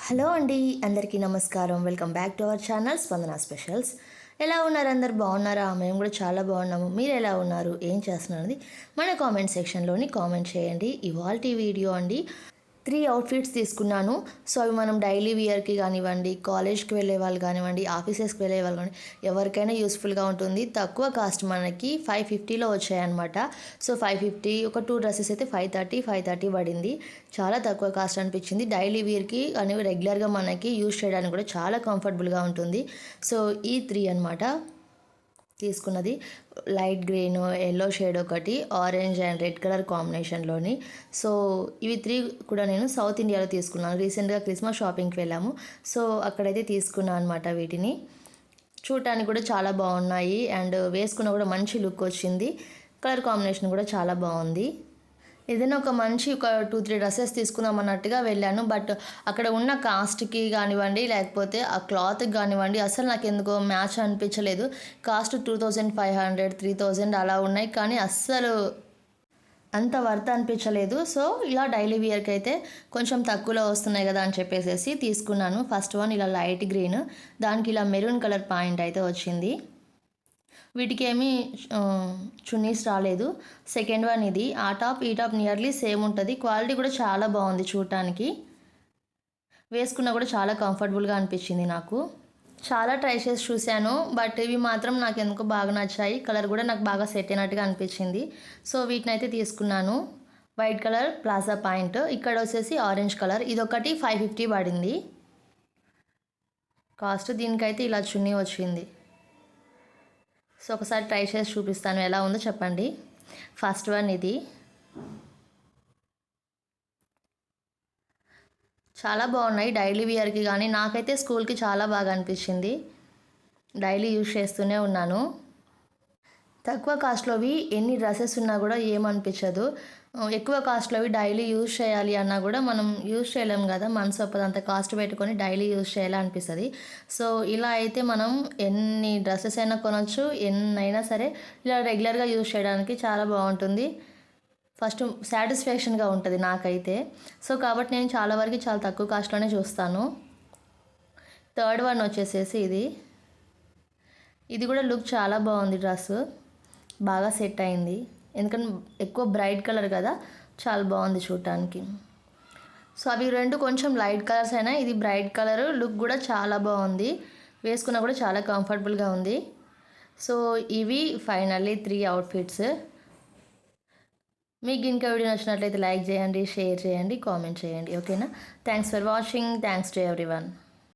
Hello అండి, అందరికీ నమస్కారం. Welcome back to our channel స్పందన స్పెషల్స్. ఎలా ఉన్నారు? అందరు బాగున్నారా? మేము కూడా చాలా బాగున్నాము. మీరు ఎలా ఉన్నారు? ఏం చేస్తున్నారు? మన కామెంట్ సెక్షన్లోని కామెంట్ చేయండి. ఇవాల్టి వీడియో అండి 3 అవుట్ఫిట్స్ తీసుకున్నాను. సో అవి మనం డైలీ వియర్కి కానివ్వండి, కాలేజ్కి వెళ్ళే వాళ్ళు కానివ్వండి, ఆఫీసెస్కి వెళ్ళే వాళ్ళు కానీ ఎవరికైనా యూస్ఫుల్గా ఉంటుంది. తక్కువ కాస్ట్ మనకి 550లో వచ్చాయన్నమాట. సో 550 ఒక 2 డ్రెస్సెస్ అయితే 530 పడింది. చాలా తక్కువ కాస్ట్ అనిపించింది. డైలీ వేర్కి అనేవి రెగ్యులర్గా మనకి యూజ్ చేయడానికి కూడా చాలా కంఫర్టబుల్గా ఉంటుంది. సో ఈ 3 అనమాట తీసుకున్నది. లైట్ గ్రీన్, ఎల్లో షేడ్ ఒకటి, ఆరెంజ్ అండ్ రెడ్ కలర్ కాంబినేషన్లోని. సో ఇవి 3 కూడా నేను సౌత్ ఇండియాలో తీసుకున్నాను. రీసెంట్గా క్రిస్మస్ షాపింగ్కి వెళ్ళాము. సో అక్కడైతే తీసుకున్నాను అనమాట. వీటిని చూడటానికి కూడా చాలా బాగున్నాయి అండ్ వేసుకున్న కూడా మంచి లుక్ వచ్చింది. కలర్ కాంబినేషన్ కూడా చాలా బాగుంది. ఏదైనా ఒక మంచి ఒక 2-3 డ్రెస్సెస్ తీసుకుందాం అన్నట్టుగా వెళ్ళాను. బట్ అక్కడ ఉన్న కాస్ట్కి కానివ్వండి, లేకపోతే ఆ క్లాత్కి కానివ్వండి, అసలు నాకు ఎందుకో మ్యాచ్ అనిపించలేదు. కాస్ట్ 2500, 3000 అలా ఉన్నాయి, కానీ అస్సలు అంత వర్త్ అనిపించలేదు. సో ఇలా డైలీ వేర్కి అయితే కొంచెం తక్కువలో వస్తున్నాయి కదా అని చెప్పేసి తీసుకున్నాను. ఫస్ట్ వన్ ఇలా లైట్ గ్రీన్, దానికి ఇలా మెరూన్ కలర్ పాయింట్ అయితే వచ్చింది. వీటికి ఏమీ చున్నీస్ రాలేదు. సెకండ్ వన్ ఇది. ఆ టాప్ ఈ టాప్ నియర్లీ సేమ్ ఉంటుంది. క్వాలిటీ కూడా చాలా బాగుంది చూడటానికి. వేసుకున్నా కూడా చాలా కంఫర్టబుల్గా అనిపించింది నాకు. చాలా ట్రై చేసి చూశాను, బట్ ఇవి మాత్రం నాకు ఎందుకో బాగా నచ్చాయి. కలర్ కూడా నాకు బాగా సెట్ అయినట్టుగా అనిపించింది. సో వీటిని అయితే తీసుకున్నాను. వైట్ కలర్ ప్లాజా పాయింట్, ఇక్కడ వచ్చేసి ఆరెంజ్ కలర్. ఇదొకటి 550 పడింది కాస్ట్. దీనికైతే ఇలా చున్నీ వచ్చింది. సో ఒకసారి ట్రై చేసి చూపిస్తాను, ఎలా ఉందో చెప్పండి. ఫస్ట్ వన్ ఇది. చాలా బాగున్నాయి డైలీ వేర్కి, కానీ నాకైతే స్కూల్కి చాలా బాగా అనిపించింది. డైలీ యూజ్ చేస్తూనే ఉన్నాను. తక్కువ కాస్ట్లోవి ఎన్ని డ్రెస్సెస్ ఉన్నా కూడా ఏమనిపించదు. ఎక్కువ కాస్ట్లోవి డైలీ యూజ్ చేయాలి అన్నా కూడా మనం యూజ్ చేయలేం కదా. మనసు ఒప్పదంత కాస్ట్ పెట్టుకొని డైలీ యూజ్ చేయాలి అనిపిస్తుంది. సో ఇలా అయితే మనం ఎన్ని డ్రెస్సెస్ అయినా కొనవచ్చు, ఎన్నైనా సరే ఇలా రెగ్యులర్గా యూజ్ చేయడానికి చాలా బాగుంటుంది. ఫస్ట్ సాటిస్ఫాక్షన్గా ఉంటుంది నాకైతే. సో కాబట్టి నేను చాలా వరకు చాలా తక్కువ కాస్ట్లోనే చూస్తాను. థర్డ్ వన్ వచ్చేసేసి ఇది కూడా లుక్ చాలా బాగుంది. డ్రెస్ బాగా సెట్ అయింది, ఎందుకంటే ఎక్కువ బ్రైట్ కలర్ కదా, చాలా బాగుంది చూడటానికి. సో అవి రెండు కొంచెం లైట్ కలర్స్ అయినా ఇది బ్రైట్ కలర్, లుక్ కూడా చాలా బాగుంది. వేసుకున్నా కూడా చాలా కంఫర్టబుల్గా ఉంది. సో ఇవి ఫైనల్లీ 3 అవుట్ఫిట్స్. మీకు ఇంకా వీడియో నచ్చినట్లయితే లైక్ చేయండి, షేర్ చేయండి, కామెంట్ చేయండి. ఓకేనా? Thanks for watching. Thanks to everyone.